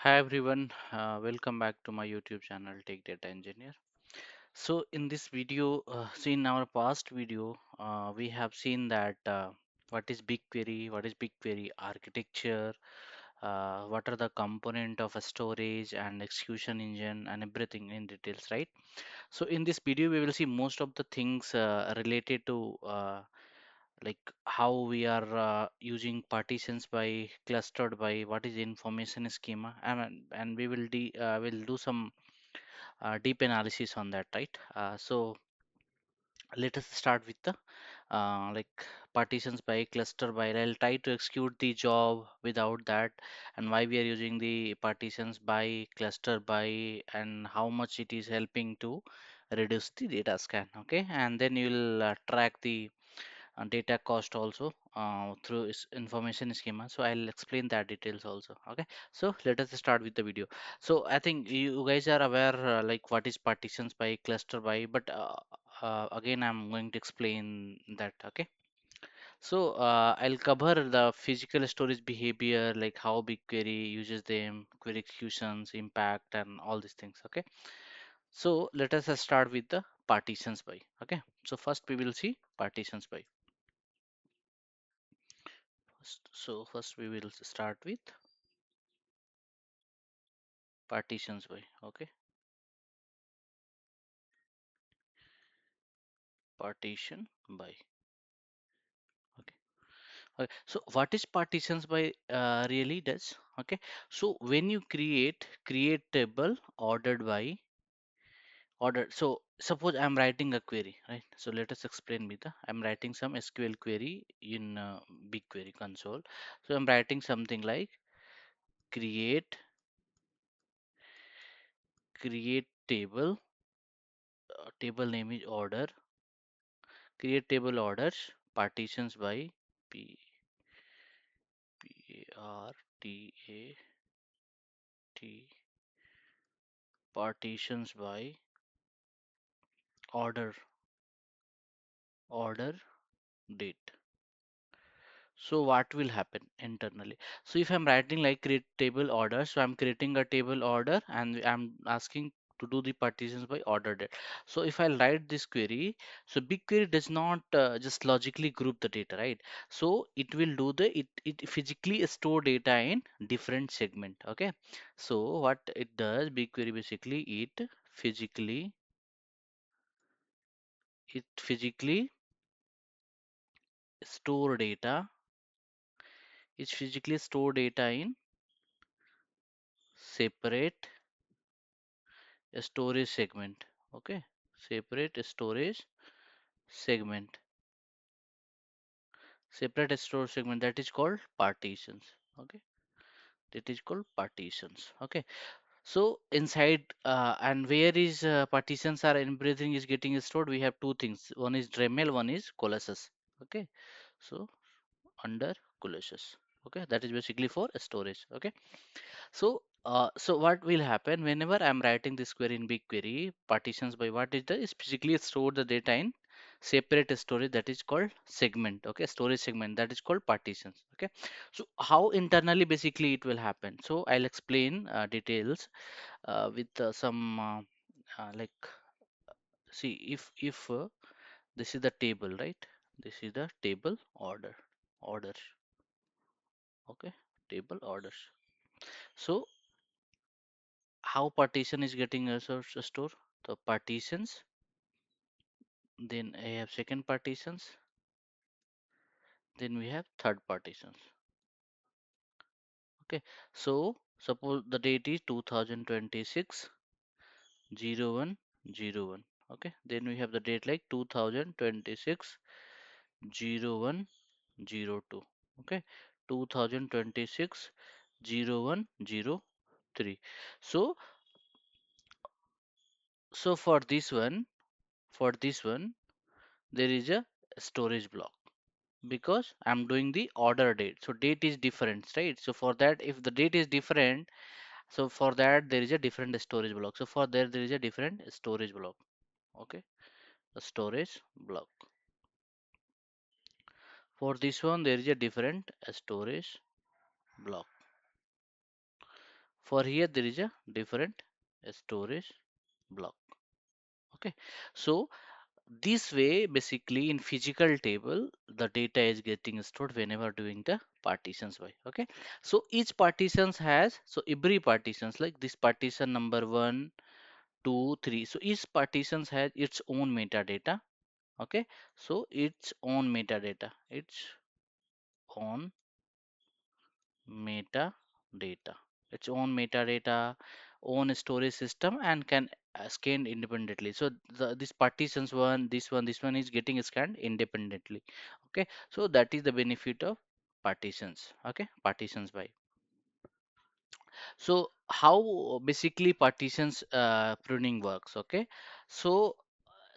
Hi everyone, welcome back to my YouTube channel TechDataEngineer. So in this video, in our past video, we have seen that what is BigQuery architecture, what are the component of a storage and execution engine and everything in details, right? So in this video, we will see most of the things related to like how we are using partitions by clustered by what is information schema and we will do some deep analysis on that, right? So let us start with the like partitions by cluster by. I'll try to execute the job without that, and why we are using the partitions by cluster by and how much it is helping to reduce the data scan. Okay, and then you will track the data cost also through information schema. So I'll explain that details also. Okay, so let us start with the video. So I think you guys are aware like what is partitions by cluster by, but again I'm going to explain that. Okay, so I'll cover the physical storage behavior, like how BigQuery uses them, query executions, impact, and all these things. Okay, so let us start with the partitions by. Okay, so first we will see partitions by. First we will start with partitions by. Okay, partition by. Okay. Okay. So what is partitions by really does? Okay. So when you create table ordered by ordered. So suppose I'm writing a query, right? So let us explain with the I'm writing some SQL query in BigQuery console. So I'm writing something like create create table. Table name is order. Create table orders partitions by P PARTAT partitions by order order date. So what will happen internally? So if I'm writing like create table order, so I'm creating a table order and I'm asking to do the partitions by order date. So if I write this query, so BigQuery does not just logically group the data, right? So it will do it physically store data in different segment. Okay. So what it does, BigQuery basically it physically store data. It physically store data in separate storage segment. Okay, separate storage segment. Separate storage segment, that is called partitions. Okay, that is called partitions. Okay, so inside and where is partitions are everything is getting stored, we have two things. One is Dremel, one is Colossus. Okay, so under Colossus. Okay, that is basically for storage. Okay, so what will happen whenever I'm writing this query in BigQuery, partitions by what is the is basically store the data in separate storage, that is called segment. Okay, storage segment, that is called partitions. Okay, so how internally basically it will happen. So I'll explain details with some like see if this is the table, right? This is the table order. Okay, table orders. So how partition is getting stored? The partitions, then I have second partitions, then we have third partitions. Okay, so suppose the date is 2026 0101. Okay, then we have the date like 2026 0102. Okay, 2026 0103. So for this one there is a storage block because I'm doing the order date. So date is different, right? So for that, if the date is different, so for that there is a different storage block. So for there is a different storage block. Okay, a storage block. For this one there is a different storage block. For here there is a different storage block. Okay, so this way basically in physical table the data is getting stored whenever doing the partitions by. Okay, so each partitions has, so every partitions like this partition number 1, 2, 3, so each partitions has its own metadata. Okay, so its own metadata, its own metadata, its own metadata, own storage system, and can scan independently. So this partitions one, this one is getting scanned independently. Okay, so that is the benefit of partitions. Okay, partitions by. So how basically partitions pruning works? Okay, so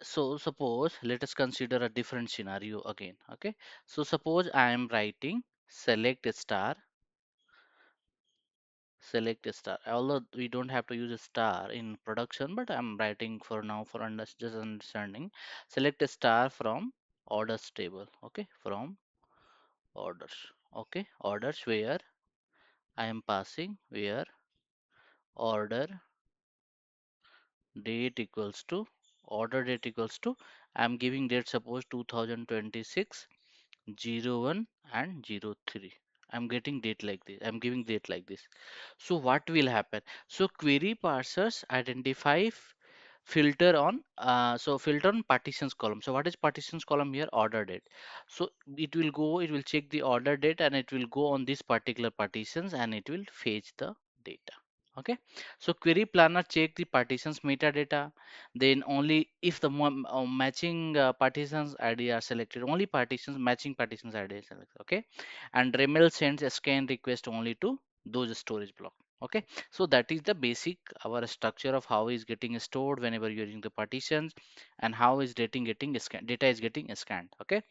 suppose let us consider a different scenario again. Okay, so suppose I am writing select star, select a star, although we don't have to use a star in production, but I'm writing for now for just understanding. Select a star from orders table. Okay, from orders. Okay, orders where I am passing where order date equals to, order date equals to, I'm giving date suppose 2026 01 and 03. I'm getting date like this, I'm giving date like this. So what will happen? So query parsers identify filter on, so filter on partitions column. So what is partitions column here? Order date. So it will go, it will check the order date and it will go on this particular partitions and it will fetch the data. Okay, so query planner check the partitions metadata, then only if the matching partitions id are selected, only partitions matching partitions id is selected. Okay, and Dremel sends a scan request only to those storage block. Okay, so that is the basic our structure of how is getting stored whenever you're using the partitions, and how is getting scanned, data is getting scanned. Okay,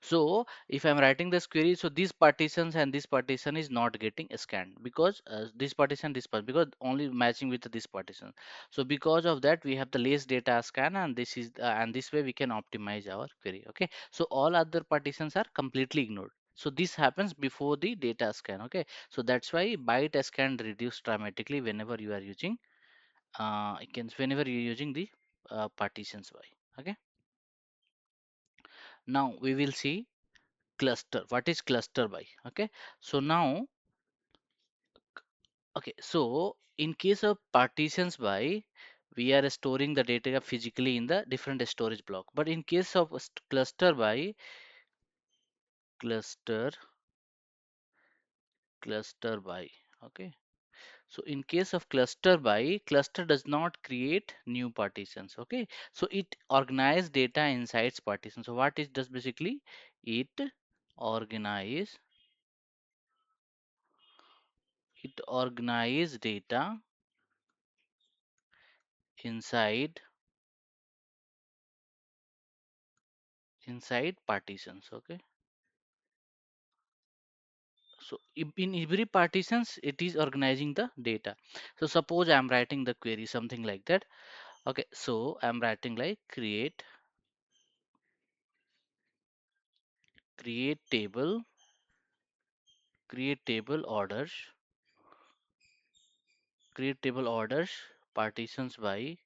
so if I'm writing this query, so these partitions and this partition is not getting scanned because this partition, this part, because only matching with this partition. So because of that, we have the less data scan, and this is and this way we can optimize our query. Okay, so all other partitions are completely ignored. So this happens before the data scan. Okay, so that's why byte scan reduce dramatically whenever you are using whenever you're using the partitions by. Okay, now we will see cluster, what is cluster by. Okay, so now, okay, so in case of partitions by, we are storing the data physically in the different storage block, but in case of cluster by, cluster cluster by. Okay, so in case of cluster by, cluster does not create new partitions. Okay, so it organize data inside its partition. So what it does basically, it organize, it organize data inside, inside partitions. Okay, so in every partitions it is organizing the data. So suppose I'm writing the query something like that. Okay, so I'm writing like create table, create table orders, create table orders, partitions by,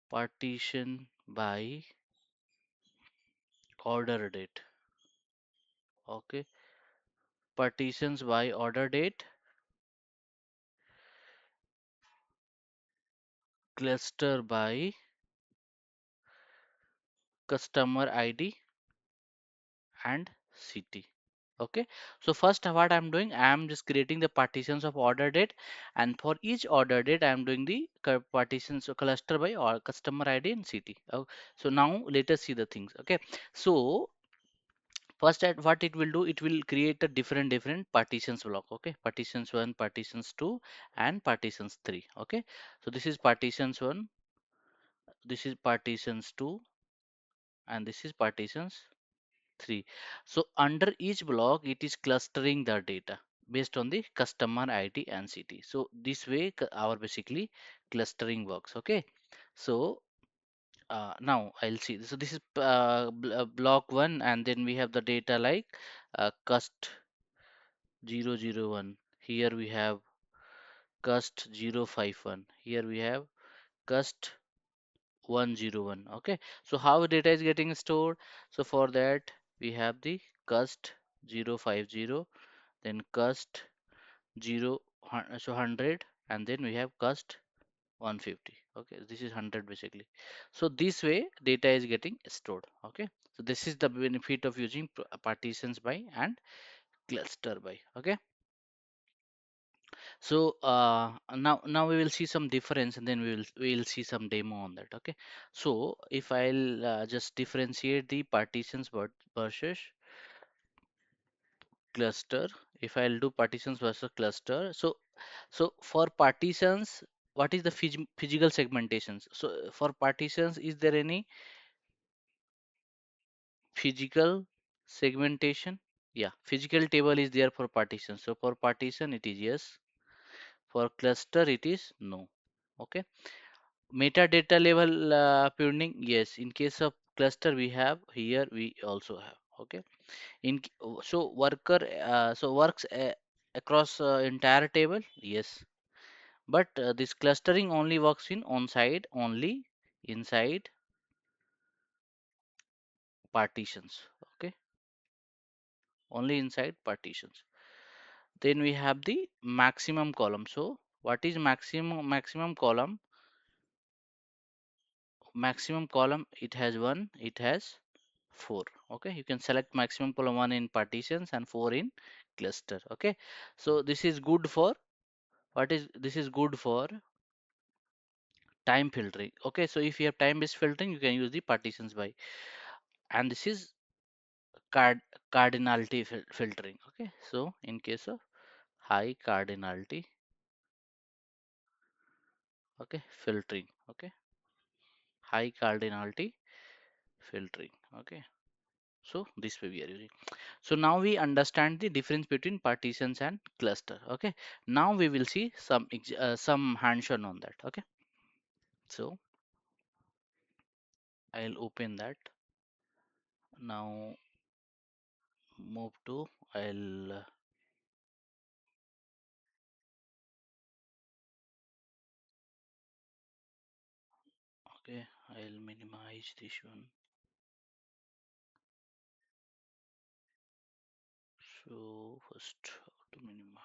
partition by order date. Okay, partitions by order date, cluster by customer id and city. Okay, so first what I'm doing, I'm just creating the partitions of order date, and for each order date I'm doing the partitions, so cluster by or customer id and city. Oh, so now let us see the things. Okay, so first at what it will do, it will create a different partitions block. Okay, partitions 1, partitions 2, and partitions 3. Okay, so this is partitions 1, this is partitions 2, and this is partitions 3. So under each block, it is clustering the data based on the customer ID and city. So this way, our basically clustering works. Okay. So now I'll see. So this is block one, and then we have the data like cust 001. Here we have cust 051. Here we have cust 101. Okay, so how data is getting stored? So for that we have the cust 050, then cust 100, and then we have cust 150. Okay, this is 100 basically. So this way data is getting stored. Okay, so this is the benefit of using partitions by and cluster by. Okay, so now we will see some difference, and then we will see some demo on that. Okay, so if I'll just differentiate the partitions versus cluster, if I'll do partitions versus cluster, so for partitions, what is the physical segmentations? So for partitions, is there any physical segmentation? Yeah, physical table is there for partition. So for partition it is yes, for cluster it is no. Okay, metadata level pruning, yes, in case of cluster we have, here we also have. Okay, so worker works across entire table, yes, but this clustering only works in on side, only inside partitions. Okay, only inside partitions. Then we have the maximum column. So what is maximum column? Maximum column, it has one, it has four. Okay, you can select maximum column one in partitions and four in cluster. Okay, so this is good for what is this is good for time filtering. Okay, so if you have time based filtering, you can use the partitions by, and this is card cardinality filtering. Okay, so in case of high cardinality, okay, filtering. Okay, high cardinality filtering. Okay, so this way we are using. So now we understand the difference between partitions and cluster. Okay, now we will see some hands-on on that. Okay, so I'll open that. Now move to, I'll okay, I'll minimize this one. So first how to minimize.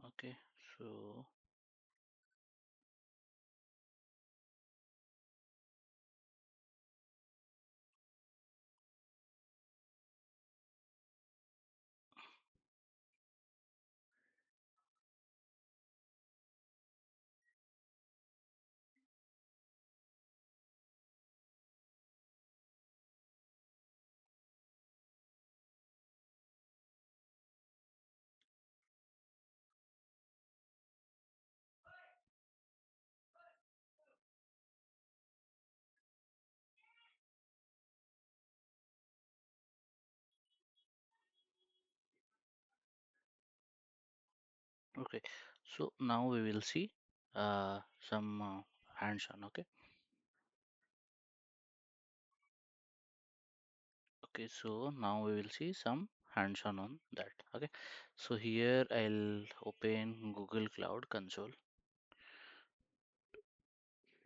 Okay, so okay, so now we will see some hands-on. Okay, okay, so now we will see some hands-on on that. Okay, so here I'll open Google Cloud Console.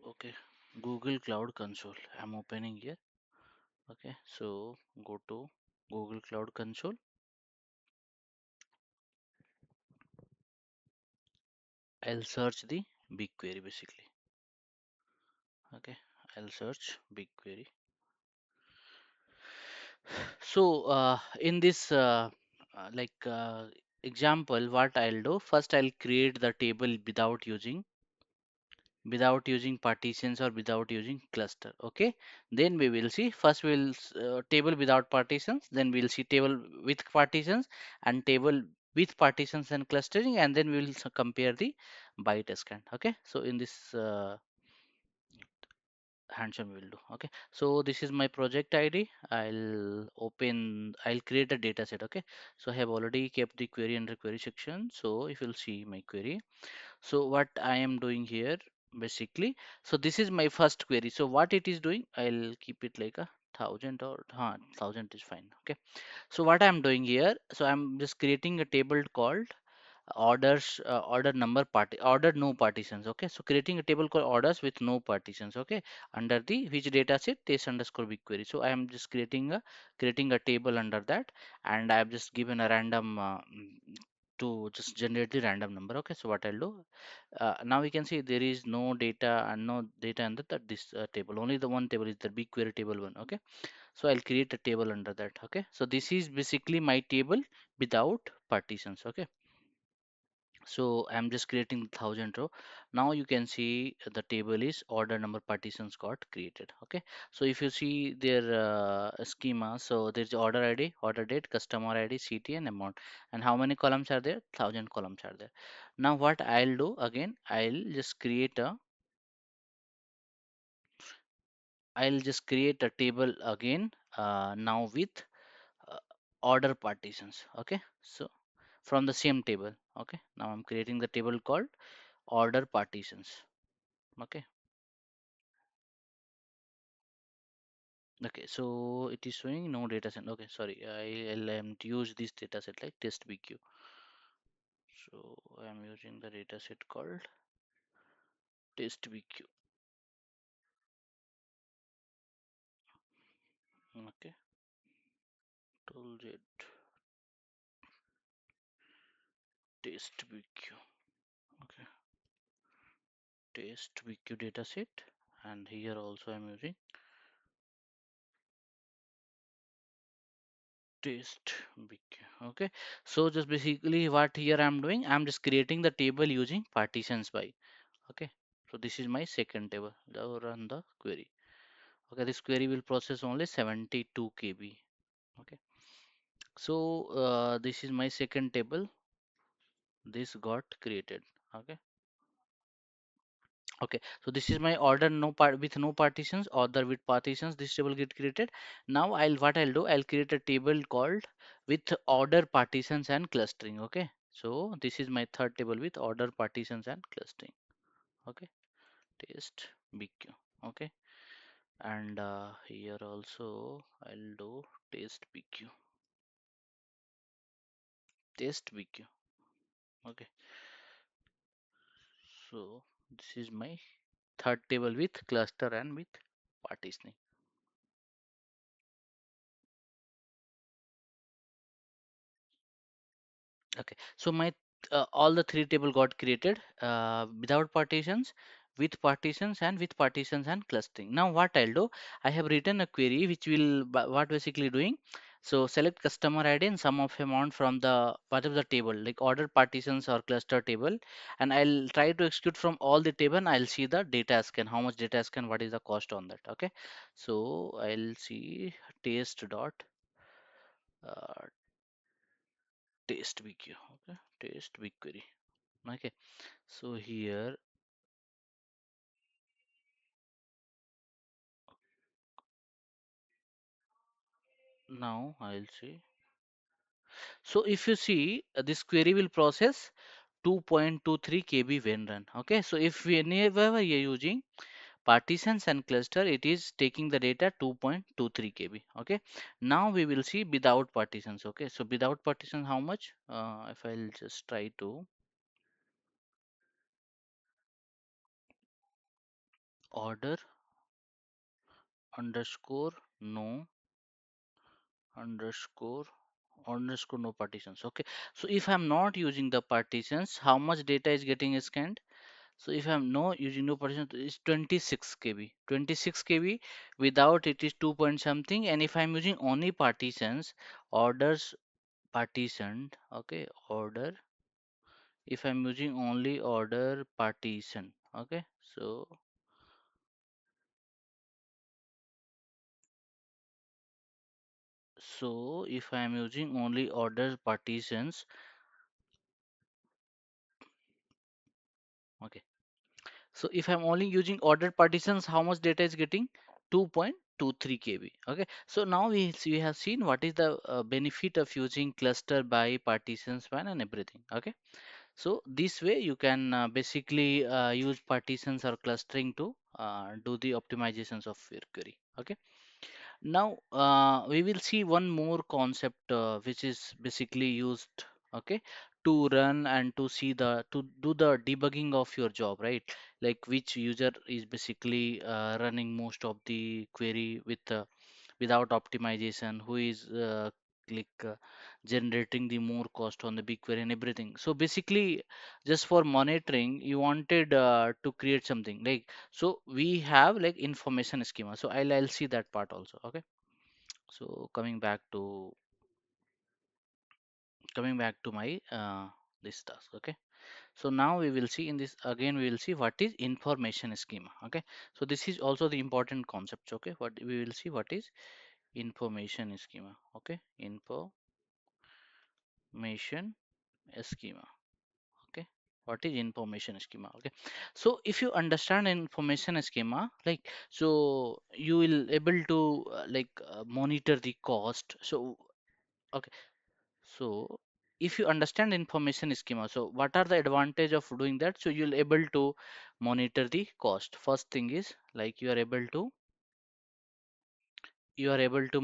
Okay, Google Cloud Console, I'm opening here. Okay, so go to Google Cloud Console. I'll search the BigQuery basically. Okay, I'll search BigQuery. So in this example, what I'll do first, I'll create the table without using partitions or without using cluster. Okay, then we will see, first we'll table without partitions, then we'll see table with partitions and table with partitions and clustering, and then we will compare the byte scan. Okay, so in this handsome will do. Okay, so this is my project id. I'll create a data set. Okay, so I have already kept the query under query section. So if you'll see my query, so what I am doing here basically, so this is my first query. So what it is doing, I'll keep it like a 1000 or 1000 is fine. Okay, so what I'm doing here, so I'm just creating a table called orders, order number party order no partitions. Okay, so creating a table called orders with no partitions. Okay, under the which data set test underscore BigQuery. So I am just creating a table under that, and I have just given a random to just generate the random number. Okay, so what I'll do, now we can see there is no data and no data under this table. Only the one table is the BigQuery table one. Okay, so I'll create a table under that. Okay, so this is basically my table without partitions. Okay, so I'm just creating the 1000 row. Now you can see the table is order number partitions got created. Okay, so if you see their schema, so there's order ID, order date, customer ID, CT, and amount. And how many columns are there? 1000 columns are there. Now what I'll do again, I'll just create a table again, now with uh, order partitions. Okay, so from the same table. Okay, now I'm creating the table called order partitions. Okay, okay, so it is showing no data set. Okay, sorry, I'll use this data set like test BQ. So I'm using the data set called test BQ. Okay, tooljet test BQ. Okay, test BQ data set, and here also I'm using test BQ. Okay, so just basically what here I'm doing, I'm just creating the table using partitions by. Okay, so this is my second table. Now run the query. Okay, this query will process only 72 KB. Okay, so this is my second table. This got created. Okay, okay, so this is my order no part with no partitions, order with partitions. This table get created. Now I'll do, I'll create a table called with order partitions and clustering. Okay, so this is my third table with order partitions and clustering. Okay, test BQ. Okay, and here also I'll do test BQ, test BQ. Okay, so this is my third table with cluster and with partitioning. Okay, so my all the three table got created without partitions, with partitions, and with partitions and clustering. Now what I'll do, I have written a query which will what basically doing. So select customer ID and sum of amount from the whatever the table like order partitions or cluster table, and I'll try to execute from all the table. And I'll see the data scan, how much data scan, what is the cost on that. Okay, so I'll see test dot uh, test BQ. Okay, test BigQuery. Okay, so here now I'll see. So if you see this query will process 2.23 KB when run. Okay, so if whenever you're using partitions and cluster, it is taking the data 2.23 KB. Okay, now we will see without partitions. Okay, so without partitions, how much? If I'll just try to order underscore no underscore underscore no partitions. Okay, so if I'm not using the partitions, how much data is getting scanned? So if I'm no using no partitions, it's 26 KB, 26 KB. Without it is 2 point something. And if I'm using only partitions, orders partitioned. Okay, order, if I'm using only order partition. Okay, so if I'm using only order partitions. Okay, so if I'm only using ordered partitions, how much data is getting? 2.23 KB. Okay. So now we have seen what is the benefit of using cluster by partitions one and everything. Okay. So this way you can basically use partitions or clustering to do the optimizations of your query. Okay. Now we will see one more concept which is basically used, okay, to run and to see the to do the debugging of your job, right? Like which user is basically running most of the query without optimization, who is like generating the more cost on the BigQuery and everything. So basically, just for monitoring, you wanted to create something like, so we have like information schema. So I'll see that part also. Okay. So coming back to my this task. Okay. So now we will see in this again we will see what is information schema. Okay. So this is also the important concept. Okay. What we will see what is information schema. Okay. Information schema. Okay. What is information schema? Okay. So if you understand information schema, like, so you will able to monitor the cost. So okay. So if you understand information schema, so what are the advantage of doing that? So you'll able to monitor the cost. First thing is like you are able to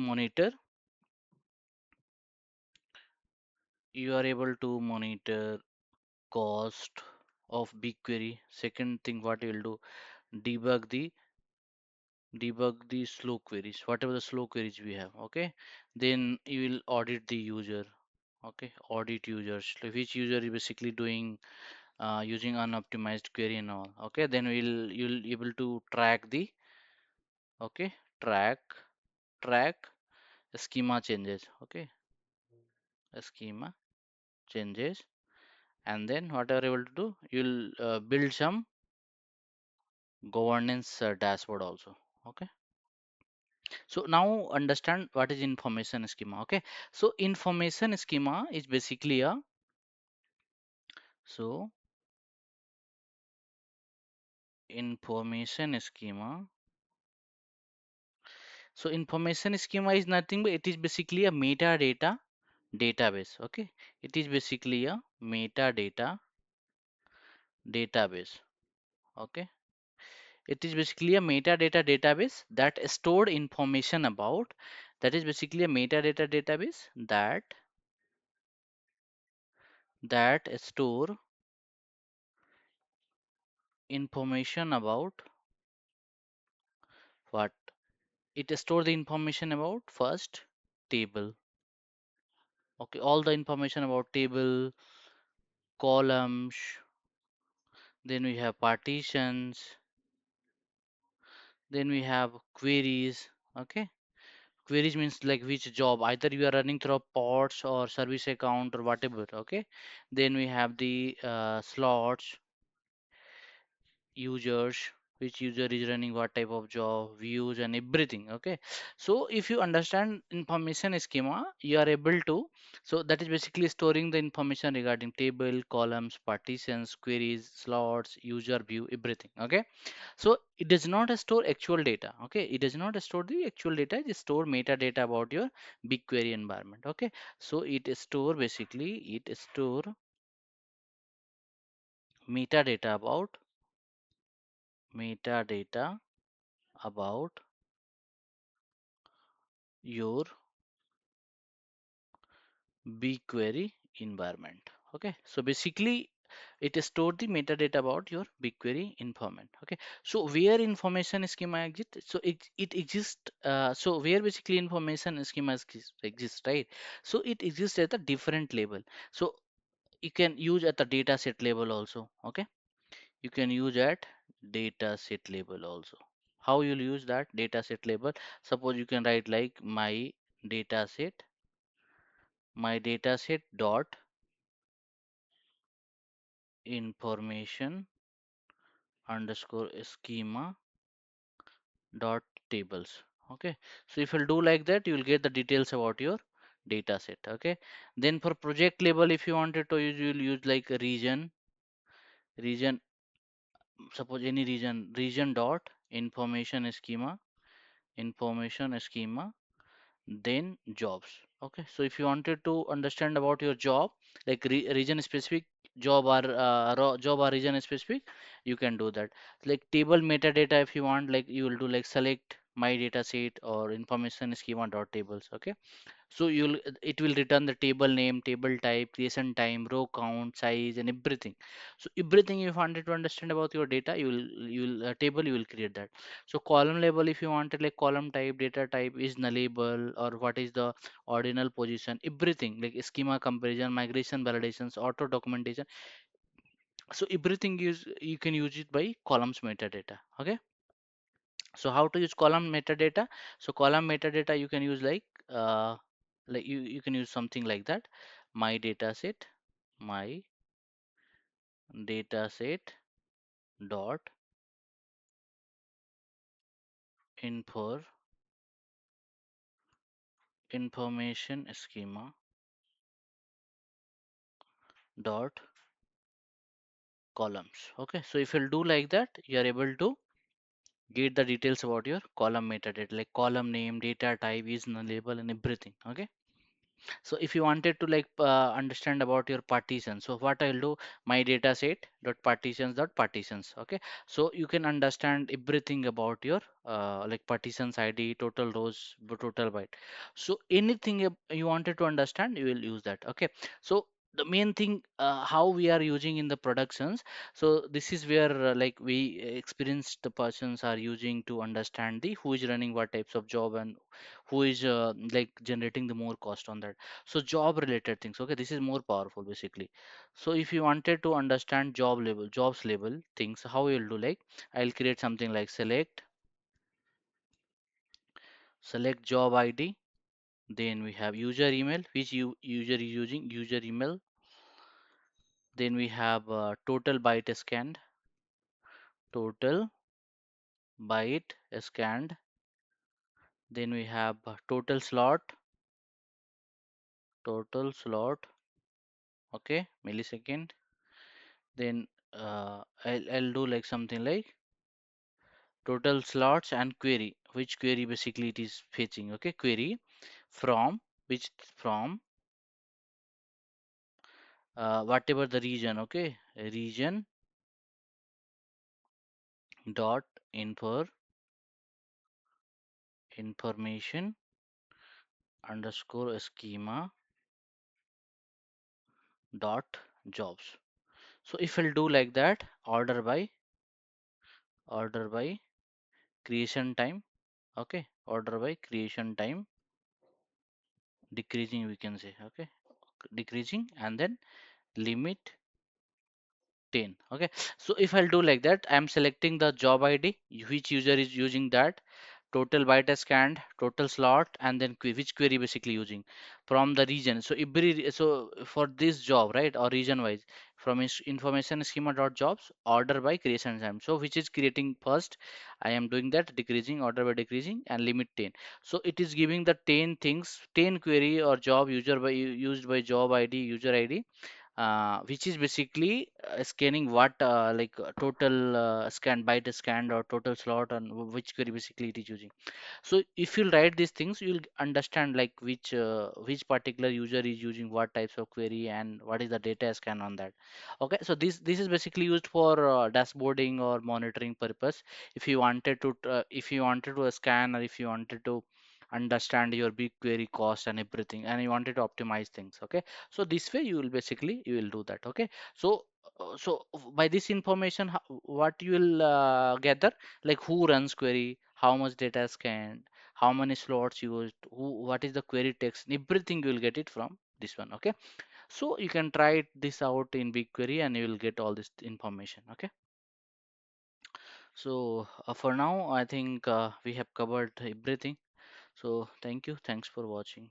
monitor cost of BigQuery. Second thing, what you will do, debug the debug the slow queries, whatever the slow queries we have. Okay, then you will audit the user. Okay, audit users, like which user is basically doing using unoptimized query and all. Okay, then you'll able to track the, okay, track track schema changes. Okay, schema changes, and then what are you able to do, you'll build some governance dashboard also. Okay. So now understand what is information schema. Okay. So information schema is basically a, so information schema. So information schema is nothing but it is basically a metadata database. Okay. It is basically a metadata database. Okay. It is basically a metadata database that stored information about, that is basically a metadata database that store information about what, it store the information about first table. Okay, all the information about table, columns, then we have partitions, then we have queries. Okay, queries means like which job, either you are running through pods or service account or whatever. Okay, then we have the slots, users, which user is running what type of job, views and everything. Okay, so if you understand information schema, you are able to, so that is basically storing the information regarding table, columns, partitions, queries, slots, user, view, everything. Okay, so it does not store actual data. Okay, it does not store the actual data, it store metadata about your BigQuery environment. Okay, so it store metadata about metadata about your BigQuery environment. Okay, so basically it store the metadata about your BigQuery environment. Okay, so where information schema exists, so it exists. So where basically information schema exists, right? So it exists at a different level. So you can use at the data set level also. Okay, you can use at data set level also. How you'll use that data set level? Suppose you can write like my data set dot information underscore schema dot tables. Okay, so if you'll do like that, you will get the details about your data set. Okay, then for project level, if you wanted to use, you'll use like a region, suppose any region dot information schema then jobs. Okay, so if you wanted to understand about your job, like region specific job or region specific, you can do that. Like table metadata, if you want, like you will do like select my data set or information schema dot tables. Okay, so it will return the table name, table type, creation time, row count, size, and everything. So everything you wanted to understand about your data, you will table you will create that. So column label, if you wanted like column type, data type is nullable, or what is the ordinal position, everything like schema comparison, migration validations, auto documentation. So everything is you can use it by columns metadata. Okay, so how to use column metadata? So column metadata you can use like you can use something like that: my data set, my data set dot infor information schema dot columns. Okay, so if you'll do like that, you are able to get the details about your column metadata, like column name, data type, is label, and everything. Okay, so if you wanted to understand about your partition, so what I'll do, my data set dot partitions dot partitions. Okay, so you can understand everything about your like partitions id, total rows, total byte. So anything you wanted to understand, you will use that. Okay, so the main thing, how we are using in the productions, so this is where like we experienced the persons are using to understand the who is running what types of job, and who is like generating the more cost on that. So job related things. Okay, this is more powerful basically. So if you wanted to understand jobs label things, how you'll do, like I'll create something like select job id, then we have user email, which user is using user email, then we have total byte scanned, total byte scanned, then we have total slot. Okay, millisecond. Then I'll do like something like total slots and query, which query basically it is fetching. Okay, query from which, from whatever the region. Okay, region dot infor information underscore schema dot jobs. So if I'll do like that, order by creation time. Okay, order by creation time decreasing, we can say. Okay, decreasing, and then limit 10. Okay, so if I'll do like that, I'm selecting the job id, which user is using that, total byte scanned, total slot, and then which query basically using from the region. So so for this job, right, or region wise, from information schema dot jobs, order by creation time, so which is creating first, I am doing that decreasing, order by decreasing, and limit 10. So it is giving the 10 things, 10 query or job user by used by job id, user id, which is basically scanning what total scan byte scanned or total slot, and which query basically it is using. So if you write these things, you'll understand like which particular user is using what types of query and what is the data scan on that. Okay, so this is basically used for dashboarding or monitoring purpose. If you wanted to scan, or if you wanted to understand your big query cost and everything, and you wanted to optimize things. Okay, so this way you will do that. Okay, so by this information, what you will gather, like who runs query, how much data is scanned, how many slots used, what is the query text, everything you will get it from this one. Okay, so you can try this out in BigQuery and you will get all this information. Okay, so for now I think we have covered everything. So thanks for watching.